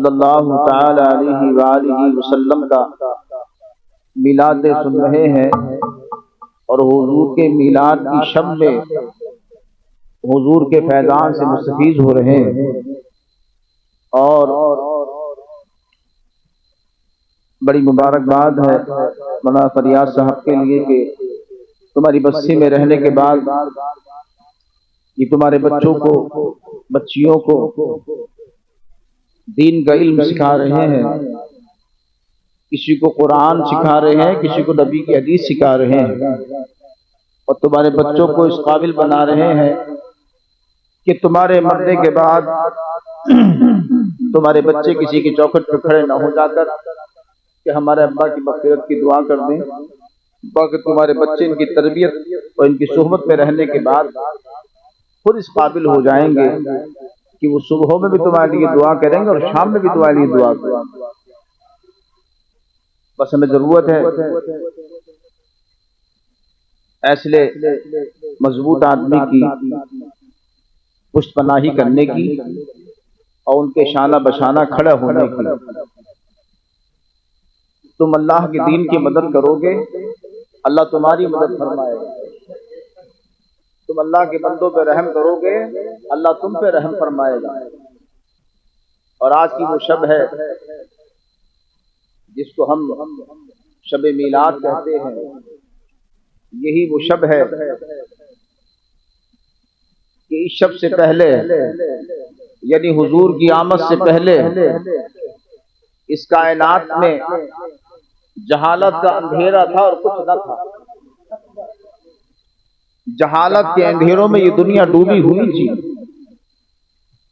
صلی اللہ تعالی علیہ وآلہ وسلم کا میلاد سن رہے ہیں، اور حضور کے میلاد کی شب میں حضور کے فیضان سے مستفیض ہو رہے ہیں، اور بڑی مبارکباد ہے مولانا فریاد صاحب کے لیے کہ تمہاری بستی میں رہنے کے بعد یہ تمہارے بچوں کو، بچیوں کو دین کا علم سکھا رہے ہیں، کسی کو قرآن سکھا رہے ہیں، کسی کو نبی کی حدیث سکھا رہے ہیں، اور تمہارے بچوں کو اس قابل بنا رہے ہیں کہ تمہارے مرنے کے بعد تمہارے بچے کسی کی چوکھٹ پہ کھڑے نہ ہو جا کر کہ ہمارے ابا کی مغفرت کی دعا کر دیں، بلکہ تمہارے بچے ان کی تربیت اور ان کی صحبت میں رہنے کے بعد خود اس قابل ہو جائیں گے کہ وہ صبح میں بھی تمہارے لیے دعا کریں گے اور شام میں بھی تمہارے لیے دعا کریں گے۔ بس ہمیں ضرورت ہے ایسے مضبوط آدمی کی پشت پناہی کرنے کی اور ان کے شانہ بشانہ کھڑا ہونے کی۔ تم اللہ کے دین کی مدد کرو گے، اللہ تمہاری مدد فرمائے گا۔ تم اللہ کے بندوں پہ رحم کرو گے، اللہ تم پہ رحم فرمائے گا۔ اور آج کی وہ شب ہے جس کو ہم شب میلاد کہتے ہیں، یہی وہ شب ہے کہ اس شب سے پہلے، یعنی حضور کی آمد سے پہلے، اس کائنات میں جہالت کا اندھیرا تھا اور کچھ نہ تھا۔ جہالت کے اندھیروں میں یہ دنیا ڈوبی ہوئی تھی۔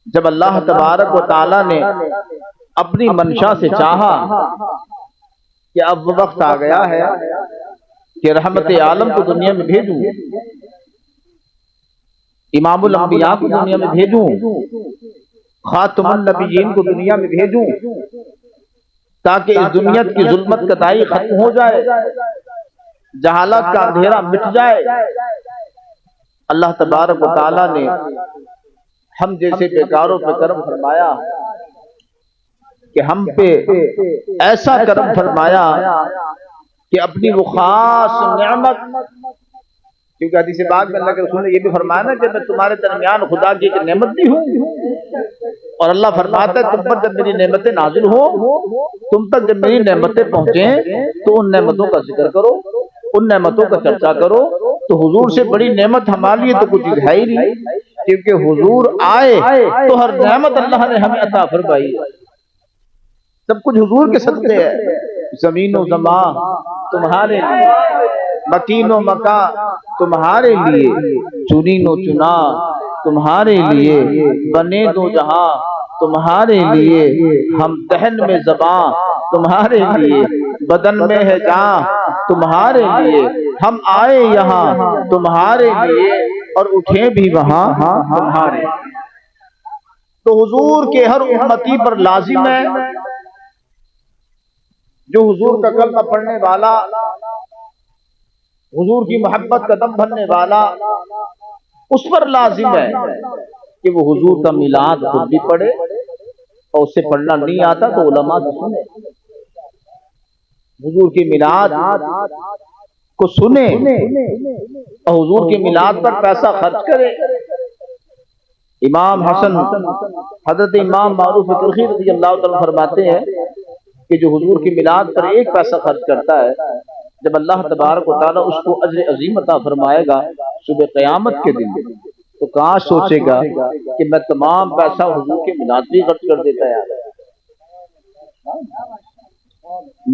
جب اللہ تبارک و تعالی نے اپنی منشا سے چاہا کہ اب وہ وقت آ گیا ہے کہ رحمت عالم کو دنیا میں بھیجوں، امام الانبیاء کو دنیا میں بھیجوں، خاتم النبیین کو دنیا میں بھیجوں، تاکہ اس دنیا کی ظلمت کتائی ختم ہو جائے، جہالت کا اندھیرا مٹ جائے۔ اللہ تبارک و تعالی نے ہم جیسے بیکاروں پہ کرم فرمایا کہ ہم پہ ایسا کرم فرمایا کہ اپنی وہ خاص نعمت، کیونکہ حدیث پاک میں اللہ کے رسول نے یہ بھی فرمایا نا کہ میں تمہارے درمیان خدا کی ایک نعمت بھی ہوں، اور اللہ فرماتا ہے تم پر جب میری نعمتیں نازل ہوں، تم تک جب میری نعمتیں پہنچیں تو ان نعمتوں کا ذکر کرو، ان نعمتوں کا چرچا کرو۔ تو حضور سے بڑی نعمت ہمارے لیے تو کچھ ہے ہی نہیں، کیونکہ حضور آئے تو ہر نعمت اللہ نے ہمیں عطا فرمائی، سب کچھ حضور کے صدقے ہے۔ زمین و زمان تمہارے لیے، مکین و مکا تمہارے لیے، چنین و چنا تمہارے لیے، بنے دو جہاں تمہارے لیے، ہم دہن میں زباں تمہارے لیے، بدن میں ہے جان تمہارے لیے، ہم آئے یہاں تمہارے لیے اور اٹھے بھی وہاں تمہارے۔ تو حضور کے ہر امتی پر لازم ہے، جو حضور کا کلمہ پڑھنے والا، حضور کی محبت کا دم بھرنے والا، اس پر لازم ہے کہ وہ حضور کا میلاد خود بھی پڑھے، اور اسے پڑھنا نہیں آتا تو علماء سے سنے، حضور کی میلاد کو سنے اور حضور کے میلاد پر پیسہ خرچ کرے۔ امام حسن حضرت امام معروف کرخی رضی اللہ تعالیٰ فرماتے ہیں کہ جو حضور کی میلاد پر ایک پیسہ خرچ کرتا ہے، جب اللہ تبارک و تعالیٰ اس کو اجر عظیم عطا فرمائے گا صبح قیامت کے دن، تو کاش سوچے گا کہ میں تمام پیسہ حضور کے میلاد بھی خرچ کر دیتا ہے،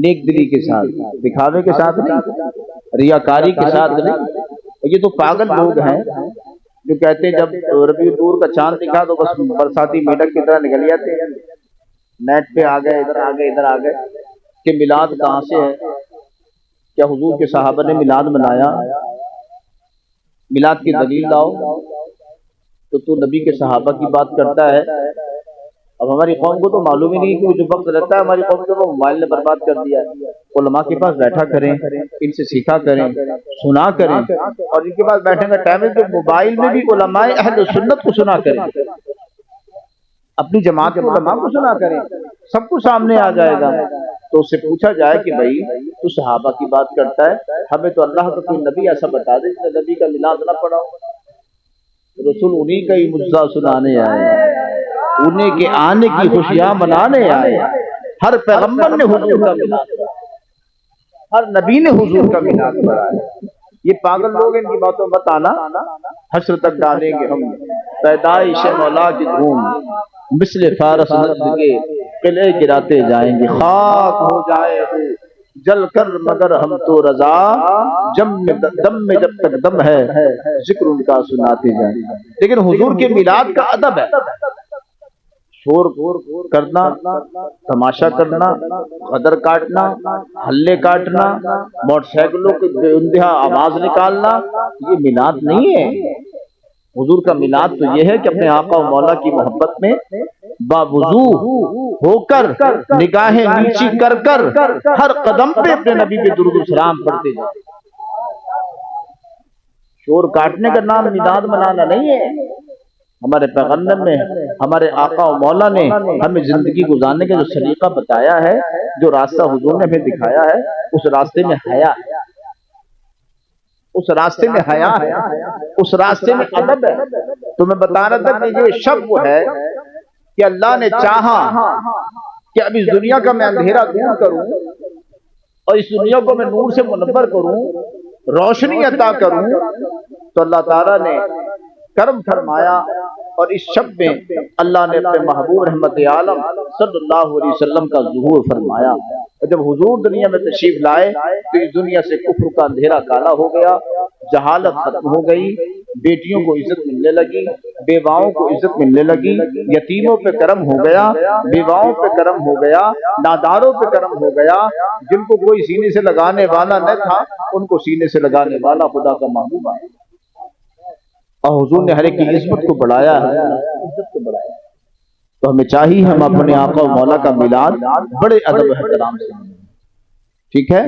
نیک دلی کے ساتھ، دکھاوے کے ساتھ نہیں، ریاکاری کے ساتھ نہیں۔ یہ تو پاگل لوگ ہیں جو کہتے ہیں جب ربیع الدور کا چاند دکھا تو بس برساتی میڈک کی طرح نکل جاتے ہیں، نیٹ پہ آ گئے، ادھر آ گئے، ادھر آ گئے کہ میلاد کہاں سے ہے؟ کیا حضور کے صحابہ نے میلاد منایا؟ میلاد کی دلیل لاؤ۔ تو نبی کے صحابہ کی بات کرتا ہے۔ اب ہماری قوم کو تو معلوم ہی نہیں کہ جو وقت رہتا ہے ہماری قوم کو وہ موبائل نے برباد کر دیا ہے۔ علماء کے پاس بیٹھا کریں، ان سے سیکھا کریں، سنا کریں، اور ان کے پاس بیٹھنے کا ٹائم ہے کہ موبائل میں بھی علماء اہل سنت کو سنا کریں، اپنی جماعت کے علماء کو سنا کریں، سب کچھ سامنے آ جائے گا۔ تو اس سے پوچھا جائے کہ بھائی تو صحابہ کی بات کرتا ہے، ہمیں تو اللہ کا کوئی نبی ایسا بتا دے جس نے نبی کا میلاد نہ پڑھا ہو۔ رسول انہی کا ہی معجزہ سنانے آئے، انہیں کے آنے کی خوشیاں منانے آئے۔ ہر پیغمبر نے حضور کا میلاد پڑھا، ہر نبی نے حضور کا میلاد پڑھا ہے۔ یہ پاگل لوگ ان کی باتوں مت آنا، حشر تک ڈالیں گے ہم پیدائش مولا کی دھوم، مثل فارس نجد کے قلعے گراتے جائیں گے، خاک ہو جائے جل کر مگر ہم تو رضا، دم میں جب تک دم ہے ذکر ان کا سناتے جائیں گے۔ لیکن حضور کے میلاد کا ادب ہے، شور کرنا، تماشا کرنا، غدر کاٹنا، ہلے کاٹنا، موٹر سائیکلوں کی بے انتہا آواز نکالنا، یہ میلاد نہیں ہے۔ حضور کا میلاد تو یہ ہے کہ اپنے آقا و مولا کی محبت میں باوضو ہو کر، نگاہیں نیچی کر کر، ہر قدم پہ اپنے نبی پہ درود و سلام پڑھتے جائیں۔ شور کاٹنے کا نام میلاد منانا نہیں ہے۔ ہمارے پیغمبر نے، ہمارے آقا و مولا نے ہمیں زندگی گزارنے کا جو طریقہ بتایا ہے، جو راستہ حضور نے ہمیں دکھایا ہے، اس راستے میں حیا ہے، اس راستے میں حیا ہے، اس راستے میں ادب ہے۔ تو میں بتا رہا تھا کہ یہ شب وہ ہے کہ اللہ نے چاہا کہ اب اس دنیا کا میں اندھیرا دور کروں اور اس دنیا کو میں نور سے منور کروں، روشنی عطا کروں، تو اللہ تعالیٰ نے کرم فرمایا اور اس شب میں اللہ نے اپنے محبوب رحمت عالم صلی اللہ علیہ وسلم کا ظہور فرمایا۔ اور جب حضور دنیا میں تشریف لائے تو اس دنیا سے کفر کا اندھیرا کالا ہو گیا، جہالت ختم ہو گئی، بیٹیوں کو عزت ملنے لگی، بیواؤں کو عزت ملنے لگی، یتیموں پہ کرم ہو گیا، بیواؤں پہ کرم ہو گیا، ناداروں پہ کرم ہو گیا، جن کو کوئی سینے سے لگانے والا نہ تھا ان کو سینے سے لگانے والا خدا کا محبوب ہے۔ اور حضور نے ہر ایک کی عزت کو بڑھایا ہے، عزت کو بڑھایا۔ تو ہمیں چاہیے ہم اپنے آقا و مولا کا میلاد بڑے ادب و احترام سے، ٹھیک ہے۔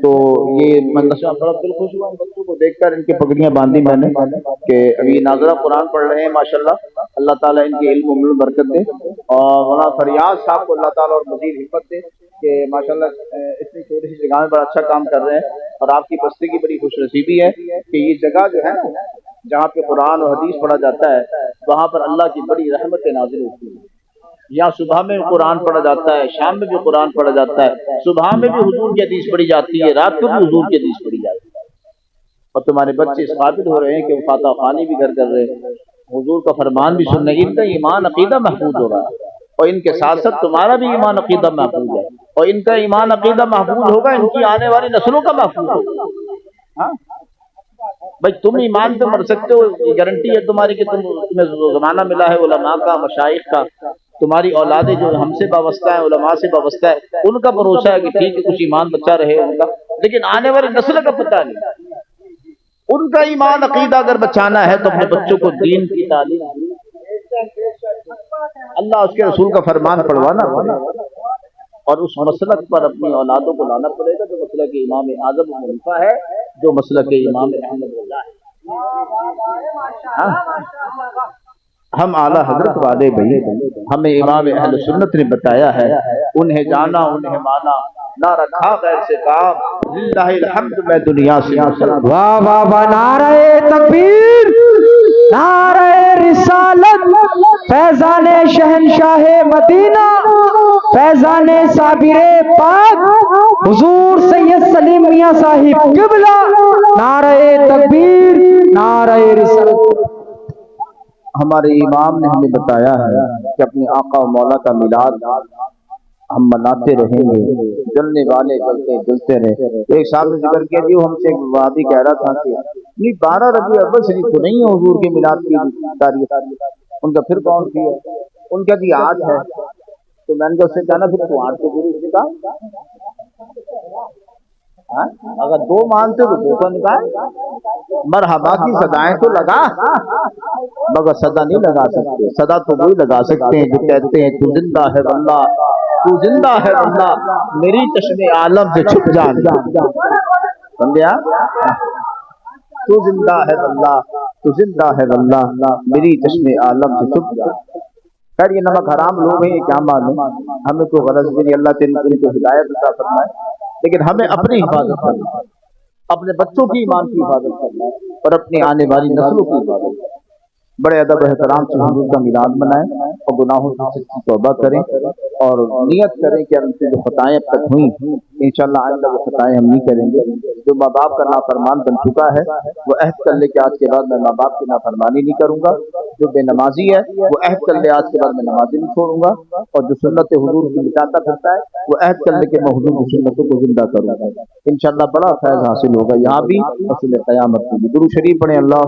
تو یہ میں بڑا دل خوش ہوا ان بچوں کو دیکھ کر، ان کی پگڑیاں باندھی میں نے کہ ابھی ناظرہ قرآن پڑھ رہے ہیں ماشاءاللہ، اللہ تعالیٰ ان کے علم و عمل برکت دے، اور مولانا فریاض صاحب کو اللہ تعالیٰ اور مزید حکمت دے کہ ماشاءاللہ اتنی چھوٹی سی جگہ میں بڑا اچھا کام کر رہے ہیں۔ اور آپ کی بستی کی بڑی خوش نصیبی ہے کہ یہ جگہ جو ہے نا جہاں پہ قرآن و حدیث پڑھا جاتا ہے، وہاں پر اللہ کی بڑی رحمت نازل ہوتی ہے۔ یہاں صبح میں قرآن پڑھا جاتا ہے، شام میں بھی قرآن پڑھا جاتا ہے، صبح میں بھی حضور کی حدیث پڑھی جاتی ہے، رات کو بھی حضور کی حدیث پڑھی جاتی ہے۔ اور تمہارے بچے اس قابل ہو رہے ہیں کہ وہ فاتحہ خوانی بھی گھر کر رہے ہیں، حضور کا فرمان بھی سننے، ان کا ایمان عقیدہ محفوظ ہو رہا ہے، اور ان کے ساتھ ساتھ تمہارا بھی ایمان عقیدہ محفوظ ہے، اور ان کا ایمان عقیدہ محفوظ ہوگا، ان کی آنے والی نسلوں کا محفوظ ہوگا۔ ہاں بھائی تم ایمان پہ مر سکتے ہو، یہ گارنٹی ہے تمہاری کہ تمہیں زمانہ ملا ہے علماء کا، مشائخ کا، تمہاری اولادیں جو ہم سے وابستہ ہیں، علماء سے وابستہ ہے، ان کا بھروسہ ہے کہ ٹھیک ہے کچھ ایمان بچہ رہے ان کا، لیکن آنے والی نسل کا پتہ نہیں۔ ان کا ایمان عقیدہ اگر بچانا ہے تو اپنے بچوں کو دین کی تعلیم، اللہ اس کے رسول کا فرمان پڑھوانا پڑے، اور اس مسلک پر اپنی اولادوں کو لانا پڑے گا جو مسلک امام اعظم ابو حنیفہ ہے، جو مسلک امام احمد رضا ہے۔ ہم اعلیٰ حضرت والے بھائی، ہمیں امام اہل سنت نے بتایا ہے، انہیں جانا انہیں مانا، نہ رکھا غیر سے کام، للہ الحمد میں دنیا سے مسلم۔ واہ واہ واہ، نعرہ تکبیر، نعرہ رسالت، فیضان شہنشاہ مدینہ، فیضان صابر پاک حضور سید سلیم میاں صاحب قبلہ، نعرہ تکبیر، نعرہ رسالت۔ ہمارے امام نے ہمیں بتایا ہے کہ اپنے آقا و مولا کا میلاد ہم مناتے رہیں گے، جلنے والے جلتے جلتے رہے۔ ایک صاحب نے ذکر کیا جی، وہ ہم سے وادی کہہ رہا تھا کہ نہیں 12 ربیع الاول شریف تو نہیں ہے حضور کے میلاد کی تاریخ، ان کا پھر کون سی ہے؟ ان کا جی 8 ہے۔ تو میں نے کہا اس سے کہنا پھر تو 8 کو ضرور اس کا، اگر 2 مانتے تو 2 کا نکال، مرحبا کی صدایں تو لگا، مگر صدا نہیں لگا سکتے، صدا تو وہی لگا سکتے ہیں جو کہتے ہیں تو زندہ ہے واللہ، تو زندہ ہے واللہ، میری چشم عالم سے چھپ جانا، سمجھا؟ تو زندہ ہے واللہ، تو زندہ ہے واللہ، میری چشم عالم سے چھپ جانا۔ خیر یہ نمک حرام لوگ ہیں، یہ کیا معلوم، ہمیں تو غرض بھی نہیں، اللہ تعالیٰ ان کو ہدایت عطا فرمائے، لیکن ہمیں اپنی حفاظت کرنا ہے، اپنے بچوں کی ایمان کی حفاظت کرنا ہے اور اپنی آنے والی نسلوں کی حفاظت کرنا ہے۔ بڑے ادب و احترام سے حضور کا میلاد منائیں اور گناہوں سے سچی توبہ کریں اور نیت کریں کہ ہم سے جو خطائیں اب تک ہوئیں انشاءاللہ آئندہ وہ خطائیں ہم نہیں کریں گے۔ جو ماں باپ کا نافرمان بن چکا ہے وہ عہد کر لے کہ آج کے بعد میں ماں باپ کی نافرمانی نہیں کروں گا، جو بے نمازی ہے وہ عہد کر لے آج کے بعد میں نمازی نہیں چھوڑوں گا، اور جو سنت حضور کی مٹاتا کرتا ہے وہ عہد کر لے کہ میں حضور کی سنتوں کو زندہ کروں گا۔ انشاءاللہ بڑا فیض حاصل ہوگا یہاں بھی، اصل قیامت میں بھی۔ درود شریف پڑھیں، اللہ